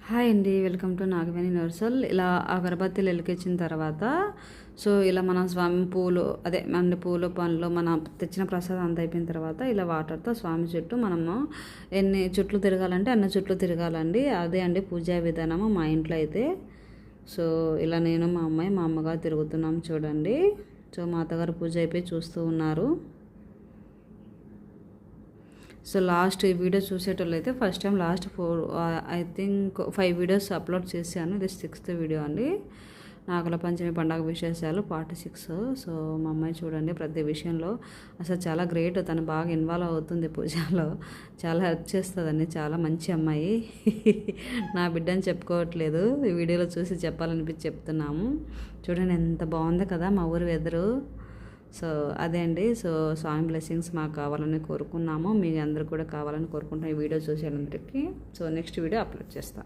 Hi అండి, welcome to Nagaveni universal. ఇలా అగరబత్తీలు వెలిగించిన తర్వాత ఇలా మనం స్వామి పూలు పూలు పండ్లు మనం తెచ్చిన ప్రసాదం అంత అయిపోయిన తర్వాత ఇలా వాటర్తో స్వామి చుట్టూ మనము ఎన్ని చుట్లు తిరగాలంటే అన్ని చుట్లు తిరగాలండి. అదే అండి పూజా విధానము మా ఇంట్లో అయితే. ఇలా నేను మా అమ్మాయి మా అమ్మగారు తిరుగుతున్నాం చూడండి. మా అత్తగారు పూజ అయిపోయి చూస్తూ ఉన్నారు. లాస్ట్ ఈ వీడియో చూసేటోళ్ళు అయితే first time last 5 videos upload చేశాను. ఇది 6th వీడియో అండి. నాగుల పంచమి పండుగ విశేషాలు పార్ట్ 6. మా అమ్మాయి చూడండి ప్రతి విషయంలో అసలు చాలా గ్రేట్. తను బాగా ఇన్వాల్వ్ అవుతుంది పూజలో, చాలా హెల్ప్ చేస్తుందండి. చాలా మంచి అమ్మాయి. నా బిడ్డ అని చెప్పుకోవట్లేదు, ఈ వీడియోలో చూసి చెప్పాలనిపించి చెప్తున్నాము. చూడండి ఎంత బాగుంది కదా మా ఊరి వెదరు. అదే అండి. స్వామి బ్లెస్సింగ్స్ మాకు కావాలని కోరుకున్నాము. మీ అందరూ కూడా కావాలని కోరుకుంటాం ఈ వీడియో చూసేందుకు. నెక్స్ట్ వీడియో అప్లోడ్ చేస్తాను.